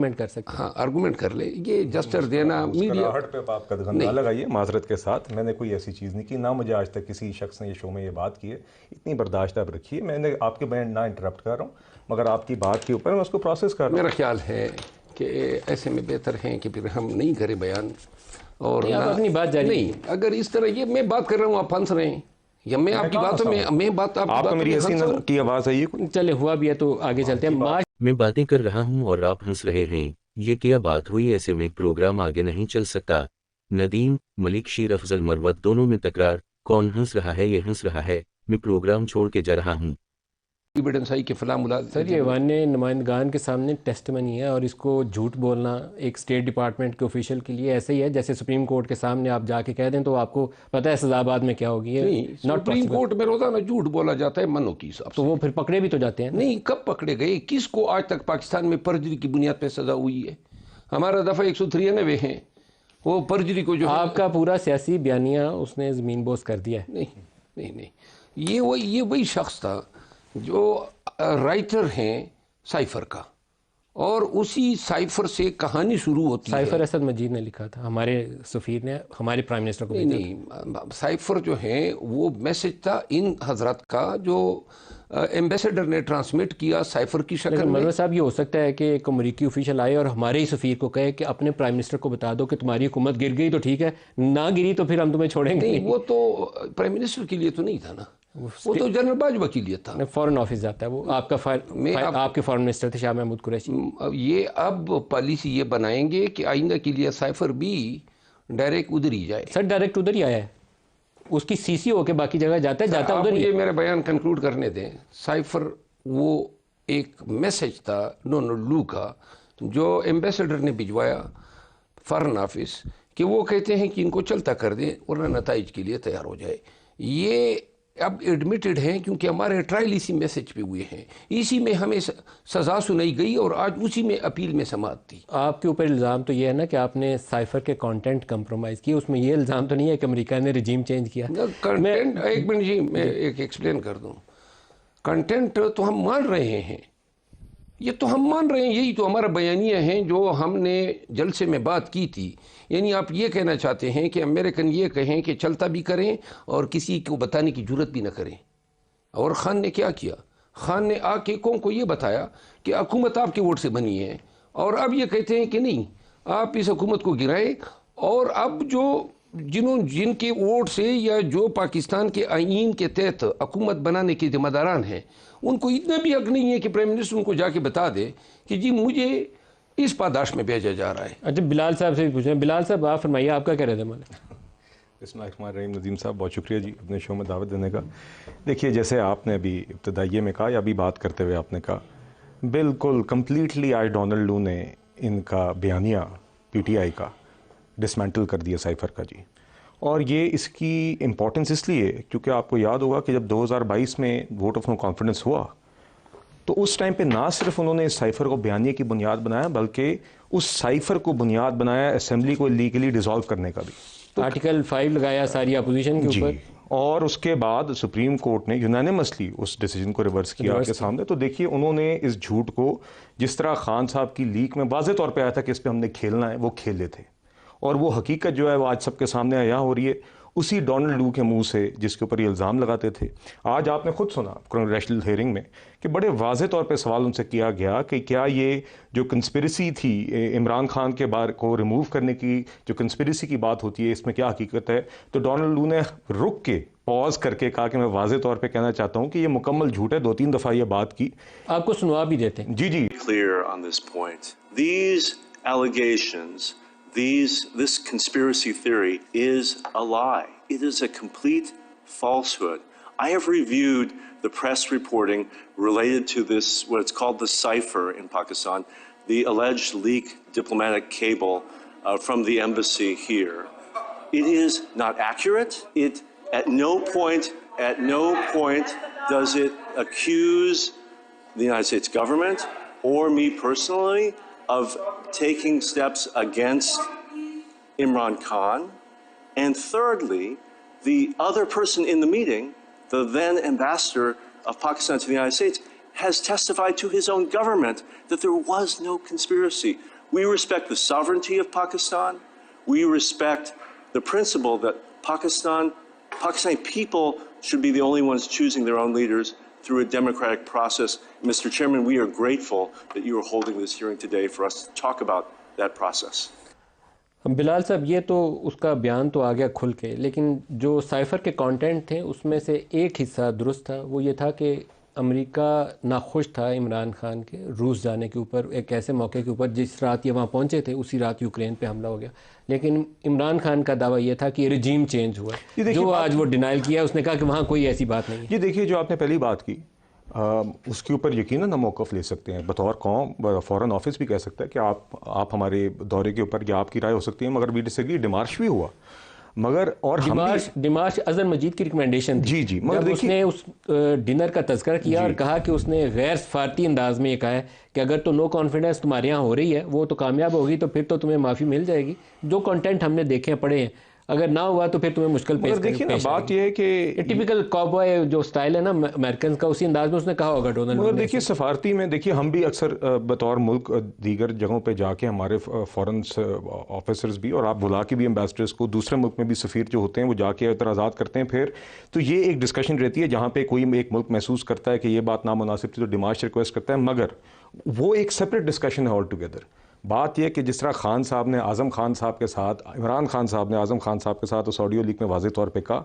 کر سکتے ہیں. ہاں آرگومنٹ کر لے. یہ جسٹر دینا میڈیا مسکراہٹ پہ آپ کا نہ لگائیے معذرت کے ساتھ. میں نے کوئی ایسی چیز نہیں کی, نہ مجھے آج تک کسی شخص نے یہ شو میں یہ بات کی ہے. اتنی برداشت آپ رکھیے. میں نے آپ کے بیان نہ انٹرپٹ کر رہا ہوں, مگر آپ کی بات کے اوپر میں اس کو پروسیس کر رہا ہوں. میرا خیال ہے کہ ایسے میں بہتر ہیں کہ پھر ہم نہیں کریں بیان, اور آپ اپنی بات جاری نہیں. اگر اس طرح یہ میں بات کر رہا ہوں آپ پھنس رہے ہیں, یا میں آپ کی باتوں میں بات آپ کو میری ایسی کی آواز آئی ہے؟ چلے ہوا بھی ہے تو آگے چلتے ہیں. میں باتیں کر رہا ہوں اور آپ ہنس رہے ہیں, یہ کیا بات ہوئی؟ ایسے میں پروگرام آگے نہیں چل سکتا. ندیم ملک شیر افضل مروت دونوں میں تکرار. کون ہنس رہا ہے؟ یہ ہنس رہا ہے. میں پروگرام چھوڑ کے جا رہا ہوں. ایویڈنس آئی کہ فلاں سر یہ ایوان نے نمائندگان کے سامنے ٹیسٹ منی ہے, اور اس کو جھوٹ بولنا ایک اسٹیٹ ڈپارٹمنٹ کے آفیشیل کے لیے ایسے ہی ہے جیسے سپریم کورٹ کے سامنے آپ جا کے کہہ دیں تو آپ کو پتہ ہے سزا بعد میں کیا ہوگی. سپریم کورٹ میں روزانہ جھوٹ بولا جاتا ہے منوں کی حساب سے, تو وہ پھر پکڑے بھی تو جاتے ہیں. نہیں, کب پکڑے گئے؟ کس کو آج تک پاکستان میں پرجری کی بنیاد پہ سزا ہوئی ہے؟ ہمارا دفعہ 193 ہیں, وہ پرجری کو جو آپ کا پورا سیاسی بیانیہ اس نے زمین بوس کر دیا ہے. نہیں, یہ وہی شخص تھا جو رائٹر ہیں سائفر کا, اور اسی سائفر سے کہانی شروع ہوتی ہے. سائفر اسد مجید نے لکھا تھا, ہمارے سفیر نے ہمارے پرائم منسٹر کو بھیجا. نہیں, سائفر جو ہیں وہ میسج تھا ان حضرات کا جو ایمبیسیڈر نے ٹرانسمٹ کیا سائفر کی شکل میں. منور صاحب یہ ہو سکتا ہے کہ ایک امریکی آفیشل آئے اور ہمارے ہی سفیر کو کہے کہ اپنے پرائم منسٹر کو بتا دو کہ تمہاری حکومت گر گئی تو ٹھیک ہے, نہ گری تو پھر ہم تمہیں چھوڑیں گے. نہیں, وہ تو پرائم منسٹر کے لیے تو نہیں تھا نا, وہ تو جنرل باجوہ کے لیے تھا. فورن آفس جاتا ہے وہ. آپ کا آپ کے فورن منسٹر تھے شاہ محمود قریشی. یہ اب پالیسی یہ بنائیں گے کہ آئندہ کے لیے سائفر بھی ڈائریکٹ ادھر ہی جائے. سر ڈائریکٹ ادھر ہی آیا ہے, اس کی سی سی ہو کے باقی جگہ جاتا ہے ادھر ہی. یہ میرا بیان کنکلوڈ کرنے دیں. سائفر وہ ایک میسج تھا ڈونلڈ لو کا جو ایمبیسیڈر نے بھجوایا فارن آفس, کہ وہ کہتے ہیں کہ ان کو چلتا کر دیں ورنہ نتائج کے لیے تیار ہو جائے. یہ اب ایڈمیٹڈ ہیں کیونکہ ہمارے ٹرائل اسی میسج پہ ہوئے ہیں, اسی میں ہمیں سزا سنائی گئی اور آج اسی میں اپیل میں سماعت تھی. آپ کے اوپر الزام تو یہ ہے نا کہ آپ نے سائفر کے کانٹینٹ کمپرومائز کیا, اس میں یہ الزام تو نہیں ہے کہ امریکہ نے رجیم چینج کیا؟ کنٹینٹ ایک منٹ جی, میں ایک ایکسپلین کر دوں. کنٹینٹ تو ہم مان رہے ہیں, یہ تو ہم مان رہے ہیں, یہی تو ہمارا بیانیہ ہے جو ہم نے جلسے میں بات کی تھی. یعنی آپ یہ کہنا چاہتے ہیں کہ امریکن یہ کہیں کہ چلتا بھی کریں اور کسی کو بتانے کی جرت بھی نہ کریں. اور خان نے کیا کیا؟ خان نے آ کے قوم کو یہ بتایا کہ حکومت آپ کے ووٹ سے بنی ہے, اور اب یہ کہتے ہیں کہ نہیں آپ اس حکومت کو گرائیں, اور اب جو جن کے ووٹ سے یا جو پاکستان کے آئین کے تحت حکومت بنانے کے ذمہ داران ہیں, ان کو اتنا بھی حق نہیں ہے کہ پرائم منسٹر ان کو جا کے بتا دے کہ جی مجھے اس پاداش میں بھیجا جا رہا ہے. اچھا بلال صاحب سے بھی پوچھیں. بلال صاحب آپ فرمائیے, آپ کا کیا رہتا ہے؟ بسم اللہ الرحمن الرحیم. ندیم صاحب بہت شکریہ جی اپنے شو میں دعوت دینے کا. دیکھیے جیسے آپ نے ابھی ابتدائیے میں کہا یا ابھی بات کرتے ہوئے آپ نے کہا, بالکل کمپلیٹلی آج ڈونلڈ لو نے ان کا بیانیہ پی ٹی آئی کا ڈسمینٹل کر دیا سائفر کا جی. اور یہ اس کی امپورٹنس اس لیے کیونکہ آپ کو یاد ہوگا کہ جب 2022 میں ووٹ آف نو کانفیڈنس ہوا تو اس ٹائم پہ نہ صرف انہوں نے اس سائفر کو بیانیے کی بنیاد بنایا بلکہ اس سائفر کو بنیاد بنایا اسمبلی کو لیگلی ڈیزالو کرنے کا بھی. آرٹیکل 5 لگایا ساری اپوزیشن کے اوپر, اور اس کے بعد سپریم کورٹ نے یونینیمسلی اس ڈیسیجن کو ریورس کیا آپ کے سامنے. تو دیکھیے انہوں نے اس جھوٹ کو جس طرح خان صاحب کی لیک میں واضح طور پہ آیا تھا کہ اس پہ ہم نے کھیلنا ہے, وہ کھیلے تھے, اور وہ حقیقت جو ہے وہ آج سب کے سامنے عیاں ہو رہی ہے اسی ڈونلڈ لو کے منہ سے جس کے اوپر یہ الزام لگاتے تھے. آج آپ نے خود سنا کنگریشنل ہیئرنگ میں کہ بڑے واضح طور پہ سوال ان سے کیا گیا کہ کیا یہ جو کنسپریسی تھی عمران خان کے بارے کو ریموو کرنے کی, جو کنسپریسی کی بات ہوتی ہے, اس میں کیا حقیقت ہے. تو ڈونلڈ لو نے رک کے پاز کر کے کہا کہ میں واضح طور پہ کہنا چاہتا ہوں کہ یہ مکمل جھوٹ ہے. 2-3 دفعہ یہ بات کی. آپ کو سنوا بھی دیتے ہیں. جی جی. Clear on this point. These allegations, this conspiracy theory is a lie. It is a complete falsehood. I have reviewed the press reporting related to this, what it's called the cipher in Pakistan, the alleged leaked diplomatic cable from the embassy here. It is not accurate. It at no point does it accuse the United States government or me personally of taking steps against Imran Khan. And thirdly, the other person in the meeting, the then ambassador of Pakistan to the United States, has testified to his own government that there was no conspiracy. We respect the sovereignty of Pakistan. We respect the principle that Pakistani people should be the only ones choosing their own leaders through a democratic process. Mr. Chairman, we are grateful that you are holding this hearing today for us to talk about that process. بلال صاحب یہ تو اس کا بیان تو آ گیا کھل کے، لیکن جو سائفر کے کانٹینٹ تھے اس میں سے ایک حصہ درست تھا، وہ یہ تھا کہ امریکہ ناخوش تھا عمران خان کے روس جانے کے اوپر، ایک ایسے موقع کے اوپر جس رات یہ وہاں پہنچے تھے اسی رات یوکرین پہ حملہ ہو گیا، لیکن عمران خان کا دعویٰ یہ تھا کہ یہ رجیم چینج ہوا ہے، جو آج وہ ڈینائل کیا، اس نے کہا کہ وہاں کوئی ایسی بات نہیں ہے۔ یہ دیکھیے جو آپ نے پہلی بات کی اس کے اوپر یقیناً ہم موقف لے سکتے ہیں، بطور قوم فورن آفس بھی کہہ سکتا ہے کہ آپ ہمارے دورے کے اوپر یا آپ کی رائے ہو سکتی ہے، مگر وی ڈس ایگری، ڈیمارش بھی ہوا، مگر اور ڈیمارش اظہر مجید کی ریکمنڈیشن تھی، جی مگر اس نے اس ڈنر کا تذکرہ کیا اور کہا کہ اس نے غیر سفارتی انداز میں یہ کہا ہے کہ اگر تو نو کانفیڈنس تمہارے یہاں ہو رہی ہے وہ تو کامیاب ہوگی تو پھر تو تمہیں معافی مل جائے گی، جو کنٹینٹ ہم نے دیکھے پڑھے ہیں، اگر نہ ہوا تو پھر تمہیں مشکل پیش دیکھیے نا بات یہ ہے کہ ٹیپیکل کاؤبوائے جو سٹائل ہے نا امریکنز کا، اسی انداز میں اس نے کہا ہوگا ڈونلڈ۔ مگر دیکھیے سفارتی میں دیکھیے ہم بھی اکثر بطور ملک دیگر جگہوں پہ جا کے ہمارے فورن آفیسرز بھی اور آپ بلا کے بھی ایمبیسڈرز کو دوسرے ملک میں بھی سفیر جو ہوتے ہیں وہ جا کے اعتراضات کرتے ہیں، پھر تو یہ ایک ڈسکشن رہتی ہے جہاں پہ کوئی ایک ملک محسوس کرتا ہے کہ یہ بات نامناسب تھی تو ڈیمارش ریکویسٹ کرتا ہے، مگر وہ ایک سپریٹ ڈسکشن ہے آل ٹوگیدر۔ بات یہ کہ جس طرح خان صاحب نے اعظم خان صاحب کے ساتھ، عمران خان صاحب نے اعظم خان صاحب کے ساتھ اس آڈیو لیک میں واضح طور پہ کہا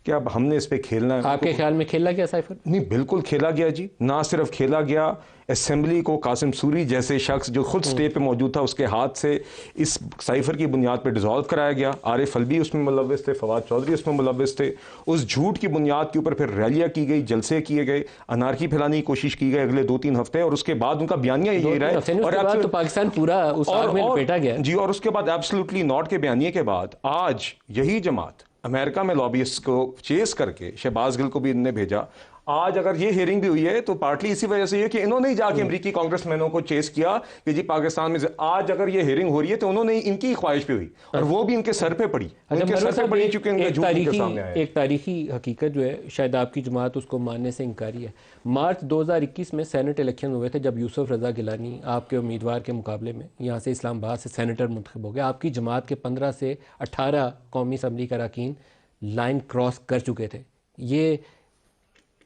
کہ اب ہم نے اس پہ کھیلنا ہے۔ آپ کے خیال میں کھیلا گیا سائفر؟ نہیں بالکل کھیلا گیا جی، نہ صرف کھیلا گیا، اسمبلی کو قاسم سوری جیسے شخص جو خود سٹے پہ موجود تھا اس کے ہاتھ سے اس سائفر کی بنیاد پہ ڈیزالو کرایا گیا، عارف الوی اس میں ملوث تھے، فواد چودھری اس میں ملوث تھے، اس جھوٹ کی بنیاد کے اوپر پھر ریلیاں کی گئی، جلسے کیے گئے، انارکی پھیلانے کی کوشش کی گئی اگلے 2-3 ہفتے، اور اس کے بعد ان کا بیانیہ یہی رہا ہے، اور تو پاکستان پورا اس آگ میں لپیٹا گیا جی، اور اس کے بعد ایبسلیوٹلی ناٹ کے بیانیے کے بعد آج یہی جماعت امریکہ میں لابیسٹ کو چیز کر کے شہباز گل کو بھی انہوں نے بھیجا، آج اگر یہ ہیئرنگ بھی ہوئی ہے تو پارٹلی اسی وجہ سے یہ کہ انہوں نے جا کے امریکی کانگریس مینوں کو چیز کیا کہ جی پاکستان میں آج اگر یہ ہیئرنگ ہو رہی ہے تو انہوں نے ان کی خواہش پہ ہوئی اور وہ بھی ان کے سر پہ پڑی، ان کے سر پہ پڑی چکے ان کے جھوٹ کے سامنے آیا۔ ایک تاریخی حقیقت جو ہے شاید آپ کی جماعت اس کو ماننے سے انکاری ہے، مارچ 2021 میں سینٹ الیکشن ہوئے تھے جب یوسف رضا گیلانی آپ کے امیدوار کے مقابلے میں یہاں سے اسلام آباد سے سینیٹر منتخب ہو گئے، آپ کی جماعت کے 15 سے 18 قومی اسمبلی کے اراکین لائن کراس کر چکے تھے، یہ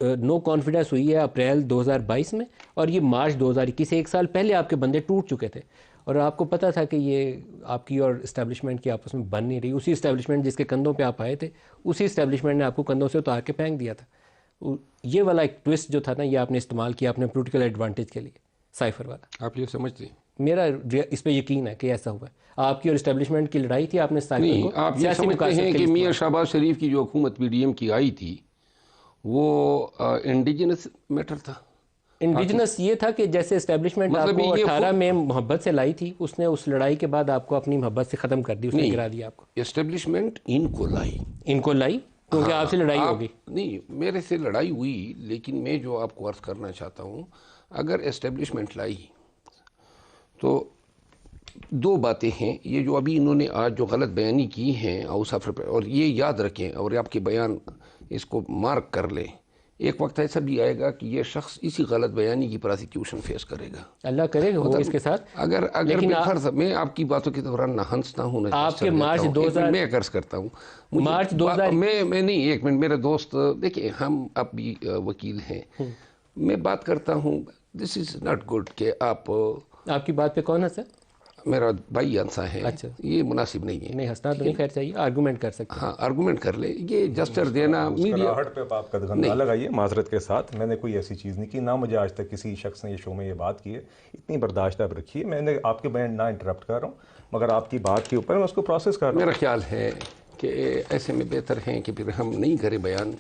نو کانفیڈنس ہوئی ہے اپریل 2022 میں، اور یہ مارچ 2021 سے ایک سال پہلے آپ کے بندے ٹوٹ چکے تھے، اور آپ کو پتہ تھا کہ یہ آپ کی اور اسٹیبلشمنٹ کی آپس میں بن نہیں رہی، اسی اسٹیبلشمنٹ جس کے کندھوں پہ آپ آئے تھے اسی اسٹیبلشمنٹ نے آپ کو کندھوں سے اتار کے پھینک دیا تھا۔ یہ والا ایک ٹوسٹ جو تھا نا یہ آپ نے استعمال کیا اپنے پولیٹیکل ایڈوانٹیج کے لیے، سائفر والا۔ آپ یہ سمجھتے ہیں؟ میرا اس پہ یقین ہے کہ ایسا ہوا ہے، آپ کی اور اسٹیبلشمنٹ کی لڑائی تھی، آپ نے سائفر کو آپ یہ سمجھتے ہیں کہ میاں شہباز شریف کی جو حکومت پی ڈی ایم کی آئی تھی وہ انڈیجنس میٹر تھا؟ انڈیجنس یہ تھا کہ جیسے اسٹیبلشمنٹ آپ کو 18 میں محبت سے لائی تھی، اس نے اس لڑائی کے بعد آپ کو اپنی محبت سے ختم کر دی، اس نے گرا دیا آپ کو۔ اسٹیبلشمنٹ ان کو لائی کیونکہ آپ سے لڑائی ہوگی؟ نہیں، میرے سے لڑائی ہوئی، لیکن میں جو آپ کو عرض کرنا چاہتا ہوں اگر اسٹیبلشمنٹ لائی تو دو باتیں ہیں، یہ جو ابھی انہوں نے آج جو غلط بیانی کی ہیں اور یہ یاد رکھیں اور آپ کے بیان اس کو مارک کر لیں، ایک وقت ایسا بھی آئے گا کہ یہ شخص اسی غلط بیانی کی پراسیکیوشن فیس کرے گا، اللہ کرے گا وہ اس کے ساتھ۔ اگر میں آپ کی باتوں کے دوران نہ ہنستا ہوں نہ آپ کے مارچ 2000 میں عرض کرتا ہوں مارچ 2000 میں نہیں، ایک منٹ میرے دوست دیکھیں، ہم اب بھی وکیل ہیں، میں بات کرتا ہوں، دس از ناٹ گڈ کہ آپ کی بات پہ کون ہے سر؟ میرا بھائی انسا ہے، اچھا، یہ مناسب نہیں ہے۔ نہیں ہنسنا تو نہیں، خیر چاہیے، آرگومنٹ کر سکتے ہیں۔ ہاں آرگومنٹ کر لے، یہ جسٹر دینا میڈیا پہ آپ کا گندہ لگائیے معذرت کے ساتھ، میں نے کوئی ایسی چیز نہیں کی، نہ مجھے آج تک کسی شخص نے یہ شو میں یہ بات کی ہے، اتنی برداشت اب رکھیے، میں نے آپ کے بیان نہ انٹرپٹ کر رہا ہوں، مگر آپ کی بات کے اوپر میں اس کو پروسیس کر رہا ہوں۔ میرا خیال ہے کہ ایسے میں بہتر ہیں کہ پھر ہم نہیں کریں بیان،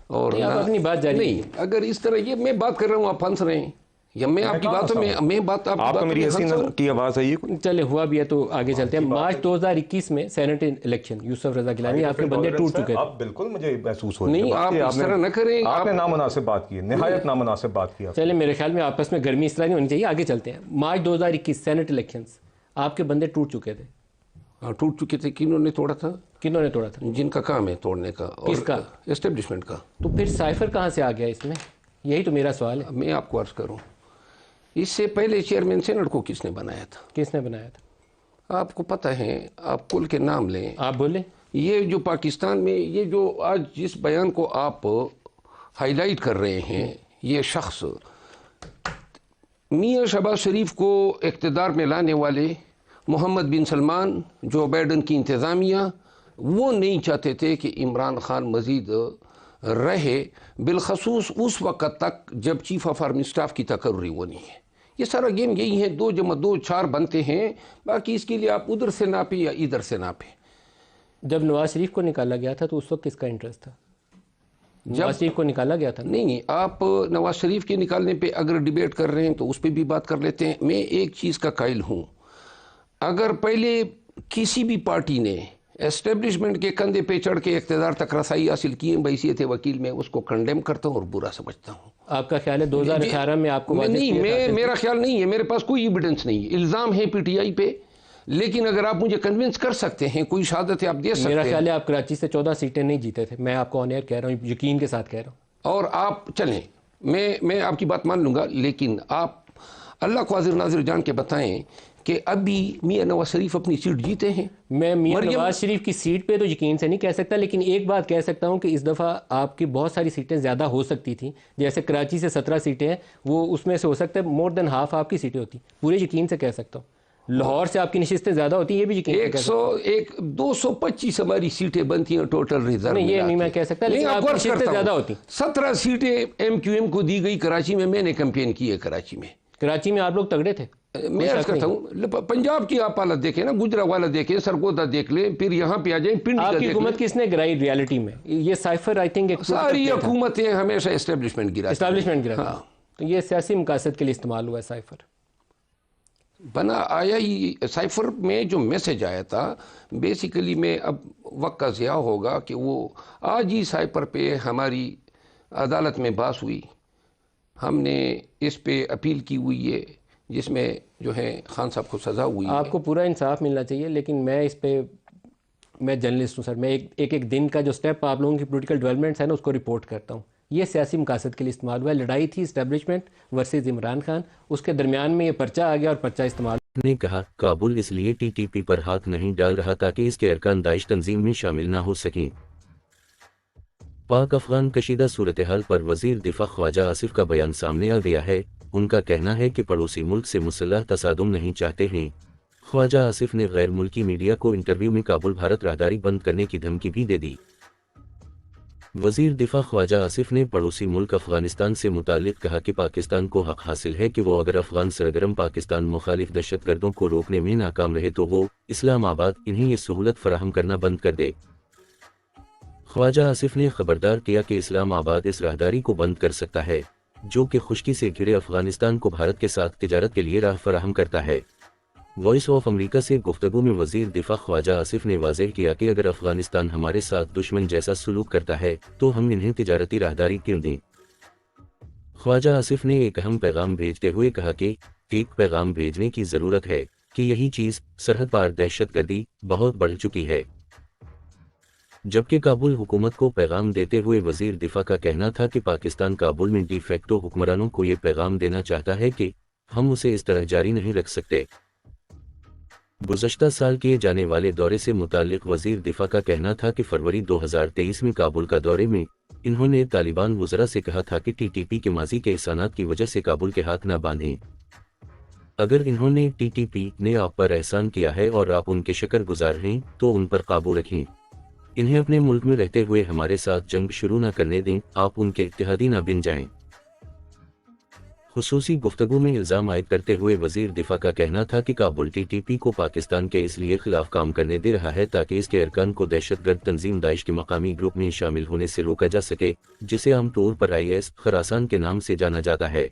اور اپنی بات جاری نہیں، اگر اس طرح یہ میں بات کر رہا ہوں آپ ہنس رہے ہیں، یا میں آپ کی باتوں میں بات آپ کو میری ہنسی کی آواز آئی ہے؟ چلے ہوا بھی ہے تو آگے چلتے ہیں۔ مارچ 2021 میں سینٹ الیکشن، یوسف رضا گیلانی آپ کے بندے ٹوٹ چکے تھے۔ آپ بالکل مجھے محسوس ہو رہی ہے، نہیں آپ اس طرح نہ کریں، آپ نے نامناسب بات کی ہے، نہایت نامناسب بات کی ہے۔ چلے میرے خیال میں آپس میں گرمی اس طرح نہیں ہونی چاہیے، آگے چلتے ہیں۔ مارچ 2021 سینٹ الیکشنز، آپ کے بندے ٹوٹ چکے تھے۔ ٹوٹ چکے تھے، کنہوں نے توڑا تھا؟ کنہوں نے توڑا تھا؟ جن کا کام ہے توڑنے کا۔ کس کا؟ اسٹیبلشمنٹ کا۔ تو پھر سائفر کہاں سے آ گیا اس میں؟ یہی تو میرا سوال ہے۔ میں آپ کو عرض کروں، اس سے پہلے چیئرمین سینٹ کو کس نے بنایا تھا؟ کس نے بنایا تھا؟ آپ کو پتہ ہے، آپ کل کے نام لیں، آپ بولیں۔ یہ جو پاکستان میں یہ جو آج جس بیان کو آپ ہائی لائٹ کر رہے ہیں، یہ شخص میاں شہباز شریف کو اقتدار میں لانے والے محمد بن سلمان، جو بائیڈن کی انتظامیہ، وہ نہیں چاہتے تھے کہ عمران خان مزید رہے، بالخصوص اس وقت تک جب چیف آف آرمی اسٹاف کی تقرری ہونی ہے۔ یہ سارا گیم یہی ہے، 2 + 2 4 بنتے ہیں، باقی اس کے لیے آپ ادھر سے ناپیں یا ادھر سے ناپیں۔ جب نواز شریف کو نکالا گیا تھا تو اس وقت کس کا انٹرسٹ تھا؟ نواز شریف کو نکالا گیا تھا؟ نہیں، آپ نواز شریف کے نکالنے پہ اگر ڈیبیٹ کر رہے ہیں تو اس پہ بھی بات کر لیتے ہیں۔ میں ایک چیز کا قائل ہوں، اگر پہلے کسی بھی پارٹی نے اسٹیبلشمنٹ کے کندھے پہ چڑھ کے اقتدار تک رسائی حاصل کی ہے، بحیثیت وکیل میں اس کو کنڈیم کرتا ہوں اور برا سمجھتا ہوں۔ آپ کا خیال ہے 2018 میں آپ کو واضح نہیں، کیا تھا؟ میرا خیال نہیں ہے، میرے پاس کوئی ایویڈنس نہیں ہے، الزام ہے پی ٹی آئی پہ، لیکن اگر آپ مجھے کنونس کر سکتے ہیں، کوئی شہادت آپ دے سکتے میرا ہیں۔ خیال ہے آپ کراچی سے 14 سیٹیں نہیں جیتے تھے، میں آپ کو آن ایئر کہہ رہا ہوں، یقین کے ساتھ کہہ رہا ہوں۔ اور آپ چلیں، میں آپ کی بات مان لوں گا، لیکن آپ اللہ کو حاضر ناظر جان کے بتائیں کہ ابھی میاں نواز شریف اپنی سیٹ جیتے ہیں۔ میں میاں نواز شریف کی سیٹ پہ تو یقین سے نہیں کہہ سکتا، لیکن ایک بات کہہ سکتا ہوں کہ اس دفعہ آپ کی بہت ساری سیٹیں زیادہ ہو سکتی تھیں، جیسے کراچی سے 17 سیٹیں ہیں، وہ اس میں سے ہو سکتا ہے مور دین ہاف آپ کی سیٹیں ہوتی، پورے یقین سے کہہ سکتا ہوں۔ لاہور سے آپ کی نشستیں زیادہ ہوتی ہیں، یہ بھی یقین سے کہہ سکتا ہوں۔ 225 ہماری سیٹیں بنتی ہیں ٹوٹل ریزرو۔ نہیں، یہ نہیں میں کہہ سکتا، لیکن آپ کی نشستیں زیادہ ہوتی۔ 17 سیٹیں ایم کیو ایم کو دی گئی کراچی میں نے کیمپین کی ہے کراچی میں۔ کراچی میں آپ لوگ تگڑے تھے۔ میں عرض کرتا ہوں، پنجاب کی آپ حالت دیکھیں نا، گجرانوالہ دیکھیں، سرگودا دیکھ لیں، پھر یہاں پہ آ جائیں، پنڈی کا آپ کی دیکھ لیں۔ حکومت کس نے گرائی ریالٹی میں؟ یہ سائفر آئی تھنک ساری حکومتیں ہمیشہ اسٹیبلشمنٹ گرا گرا، تو یہ سیاسی مقاصد کے لیے استعمال ہوا ہے سائفر۔ بنا آیا ہی سائفر میں جو میسج آیا تھا، بیسیکلی میں اب وقت کا ضیاع ہوگا کہ وہ آج ہی سائفر پہ ہماری عدالت میں بحث ہوئی، ہم نے اس پہ اپیل کی ہوئی ہے، جس میں جو ہے خان صاحب کو سزا ہوئی ہے۔ آپ کو پورا انصاف ملنا چاہیے، لیکن میں اس پہ، میں جرنلسٹ ہوں سر، میں ایک دن کا جو سٹیپ آپ لوگوں کی پولیٹیکل ڈیولپمنٹس ہے نا، اس کو رپورٹ کرتا ہوں۔ یہ سیاسی مقاصد کے لیے استعمال ہوا ہے، لڑائی تھی اسٹیبلشمنٹ ورسز عمران خان، اس کے درمیان میں یہ پرچہ آ گیا اور پرچہ استعمال نے کہا کابل اس لیے ٹی ٹی پی پر ہاتھ نہیں ڈال رہا تاکہ اس کے ارکان داعش تنظیم میں شامل نہ ہو سکیں۔ پاک افغان کشیدہ صورتحال پر وزیر دفاع خواجہ آصف کا بیان سامنے آ گیا ہے۔ ان کا کہنا ہے کہ پڑوسی ملک سے مسلح تصادم نہیں چاہتے ہیں۔ خواجہ آصف نے غیر ملکی میڈیا کو انٹرویو میں کابل بھارت راہداری بند کرنے کی دھمکی بھی دے دی۔ وزیر دفاع خواجہ آصف نے پڑوسی ملک افغانستان سے متعلق کہا کہ پاکستان کو حق حاصل ہے کہ وہ اگر افغان سرگرم پاکستان مخالف دہشت گردوں کو روکنے میں ناکام رہے تو وہ اسلام آباد انہیں یہ سہولت فراہم کرنا بند کر دے۔ خواجہ آصف نے خبردار کیا کہ اسلام آباد اس راہداری کو بند کر سکتا ہے جو کہ خشکی سے گھرے افغانستان کو بھارت کے ساتھ تجارت کے لیے راہ فراہم کرتا ہے۔ وائس آف امریکہ سے گفتگو میں وزیر دفاع خواجہ آصف نے واضح کیا کہ اگر افغانستان ہمارے ساتھ دشمن جیسا سلوک کرتا ہے تو ہم انہیں تجارتی راہداری کر دیں۔ خواجہ آصف نے ایک اہم پیغام بھیجتے ہوئے کہا کہ ایک پیغام بھیجنے کی ضرورت ہے کہ یہی چیز سرحد پار دہشت گردی بہت بڑھ چکی ہے۔ جبکہ کابل حکومت کو پیغام دیتے ہوئے وزیر دفاع کا کہنا تھا کہ پاکستان کابل میں ڈی فیکٹو حکمرانوں کو یہ پیغام دینا چاہتا ہے کہ ہم اسے اس طرح جاری نہیں رکھ سکتے۔ گزشتہ سال کیے جانے والے دورے سے متعلق وزیر دفاع کا کہنا تھا کہ فروری 2023 میں کابل کا دورے میں انہوں نے طالبان وزراء سے کہا تھا کہ ٹی ٹی پی کے ماضی کے احسانات کی وجہ سے کابل کے ہاتھ نہ باندھیں۔ اگر انہوں نے ٹی ٹی پی نے آپ پر احسان کیا ہے اور آپ ان کے شکر گزار ہیں تو ان پر قابو رکھیں۔ انہیں اپنے ملک میں رہتے ہوئے ہمارے ساتھ جنگ شروع نہ کرنے دیں، آپ ان کے اتحادی نہ بن جائیں۔ خصوصی گفتگو میں الزام عائد کرتے ہوئے وزیر دفاع کا کہنا تھا کہ کابل ٹی ٹی پی کو پاکستان کے اس لیے خلاف کام کرنے دے رہا ہے تاکہ اس کے ارکان کو دہشت گرد تنظیم داعش کے مقامی گروپ میں شامل ہونے سے روکا جا سکے، جسے عام طور پر IS خراسان کے نام سے جانا جاتا ہے۔